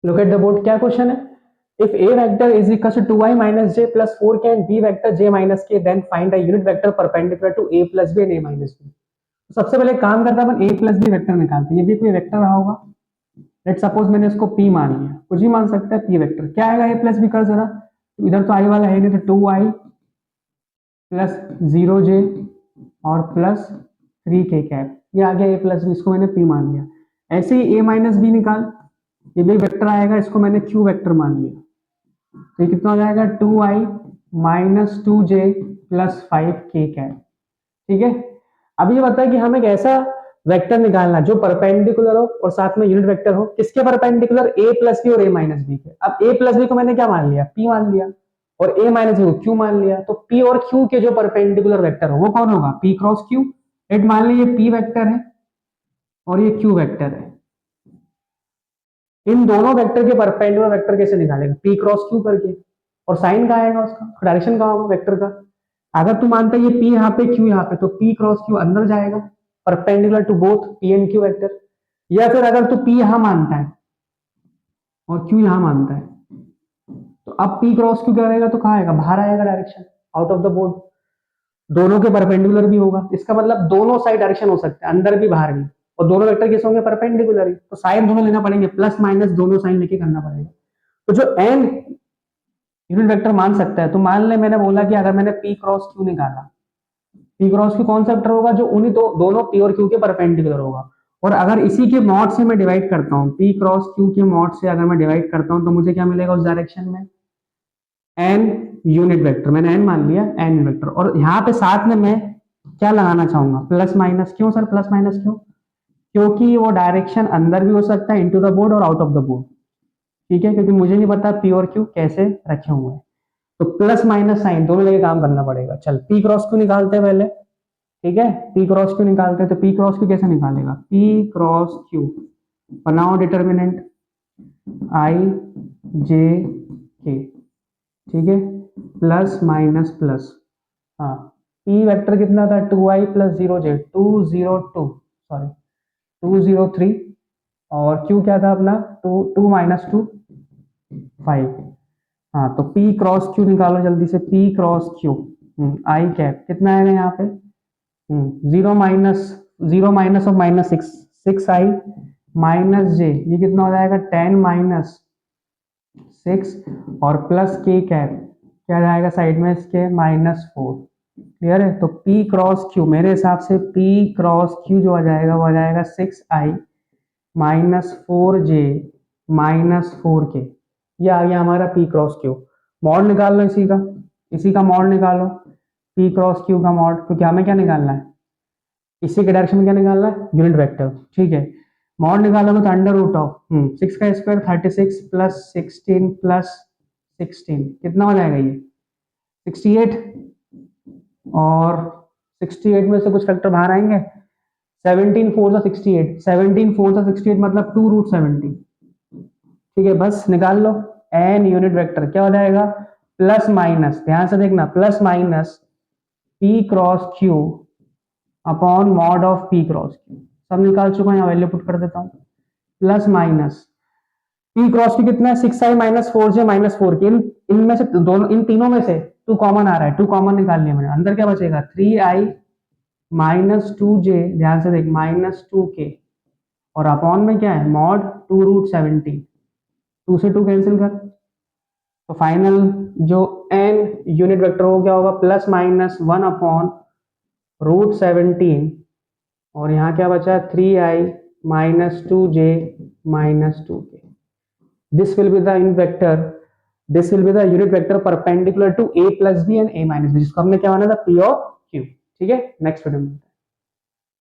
Look at the board, क्या question है? If a vector is equal to 2i minus j plus 4k and b vector j minus k, then find a unit vector perpendicular to a plus b and a minus b। तो सबसे पहले काम करता है अपन a plus b vector निकालते हैं। ये भी कोई वेक्टर रहा होगा। लेट सपोज मैंने इसको p मान लिया, कुछ भी मान सकता है। p वेक्टर क्या आएगा a plus b कर जरा, तो इधर तो i वाला है नहीं, तो 2i प्लस 0j और प्लस 3k कैप, ये आ गया a plus b, इसको मैंने p मान लिया। ऐसे ही a minus b निकाल, ये भी वेक्टर आएगा, इसको मैंने q वेक्टर मान लिया। तो ये कितना हो जाएगा 2i minus 2j plus 5k cap. ठीक है, अब ये बताया कि हमें एक ऐसा वेक्टर निकालना जो परपेंडिकुलर हो और साथ में यूनिट वेक्टर हो। किसके परपेंडिकुलर? a प्लस बी और a माइनस बी के। अब a प्लस बी को मैंने क्या मान लिया? p मान लिया, और a माइनस बी को q मान लिया। तो p और q के जो परपेंडिकुलर वेक्टर हो वो कौन होगा? p cross q। लेट मान लीजिए ये p वेक्टर है और ये q वेक्टर है। इन दोनों वेक्टर के परपेंडिकुलर वेक्टर कैसे निकालेगा? p क्रॉस q करके। और साइन कहाँ आएगा उसका? डायरेक्शन कहाँ होगा वेक्टर का? अगर तू मानता है ये p यहाँ पे q यहाँ पे, तो p क्रॉस q अंदर जाएगा perpendicular to both p and q vector. या फिर अगर तू p यहाँ मानता है और q यहाँ मानता है, तो अब p क्रॉस q क्या रहेगा? तो कहाँ आएगा? बाहर आएगा direction, out of the board. दोनों के परपेंडिकुलर भी होगा, इसका मतलब दोनों साइड डायरेक्शन हो सकते हैं, अंदर भी बाहर भी। और दोनों वेक्टर किस होंगे? परपेंडिकुलर ही। तो साइन दोनों लेना पड़ेंगे, प्लस माइनस दोनों साइन लेके करना पड़ेगा। तो जो n यूनिट वेक्टर मान सकता है, तो मान ले मैंने बोला कि अगर मैंने p क्रॉस q निकाला, p क्रॉस q कौन सा वेक्टर होगा? जो उन्हीं दोनों p और q के परपेंडिकुलर होगा। और अगर इसी के मॉड से मैं डिवाइड करता हूँ, p क्रॉस q के मॉड से अगर मैं डिवाइड करता हूँ, तो मुझे क्या मिलेगा उस डायरेक्शन में? n unit vector. मैंने n मान लिया, n यूनिट वेक्टर। और यहाँ पे साथ में मैं क्या लगाना चाहूंगा? Plus minus. क्यों सर प्लस माइनस क्यों? क्योंकि वो डायरेक्शन अंदर भी हो सकता है इनटू द बोर्ड और आउट ऑफ द बोर्ड। ठीक है, क्योंकि मुझे नहीं पता p और q कैसे रखे हुए हैं, तो प्लस माइनस साइन दोनों लेके काम करना पड़ेगा। चल p क्रॉस q निकालते हैं पहले। ठीक है, p क्रॉस q निकालते हैं। तो p क्रॉस q कैसे निकालेगा? p क्रॉस q, बनाओ डिटर्मिनेंट i j k। ठीक है, प्लस माइनस प्लस। हाँ, p वेक्टर कितना था? 2i plus 0j, 202 sorry 203। और q क्या था अपना? 2 माइनस 2 5। हाँ, तो p क्रॉस q निकालो जल्दी से। p क्रॉस q आई कैप कितना आएगा यहाँ पे? 0 minus of minus 6i minus j, ये कितना हो जाएगा? 10 माइनस 6 और प्लस k कैप, क्या जाएगा साइड में इसके? -4। क्लियर है? तो p क्रॉस q मेरे हिसाब से p क्रॉस q जो आ जाएगा वो आ जाएगा 6i minus 4j minus 4k। ये आ गया हमारा p क्रॉस q। मॉड निकाल लो इसी का मॉड निकालो, p क्रॉस q का मॉड, क्योंकि हमें क्या निकालना है? इसी के डायरेक्शन में क्या निकालना है? Unit vector. ठीक है, मॉड निकालोगे तो अंडर रूट ऑफ 6 का स्क्वायर 36 प्लस 16 प्लस 16 कितना हो जाएगा? ये 68। और 68 में से कुछ फैक्टर बाहर आएंगे। 17 4 68, 17 4 68 मतलब 2 रूट 70। ठीक है, बस निकाल लो। एन यूनिट वेक्टर क्या हो जाएगा? प्लस माइनस, ध्यान से देखना, plus minus p cross q upon mod of p cross q। सब निकाल चुका हूं, यहाँ वैल्यू पुट कर देता हूँ। Plus minus p cross q कितना है? 6i minus 4j minus 4k। इनमें से दोनों, इन तीनों में से 2 कॉमन आ रहा है, 2 कॉमन निकाल लिया मैंने। अंदर क्या बचेगा? 3i माइनस 2j, ध्यान से देख, माइनस 2k। और अपॉन में क्या है? Mod 2 root 70। 2 से 2 कैंसिल कर, तो फाइनल जो n यूनिट वेक्टर हो क्या होगा? Plus minus 1 upon root 17। और यहाँ क्या बचा? 3i minus 2j minus 2k। This will be the unit vector, this will be the unit vector perpendicular to a plus b and a minus b, जिसको हमने क्या माना था? p और q। ठीक है, नेक्स्ट वीडियो में।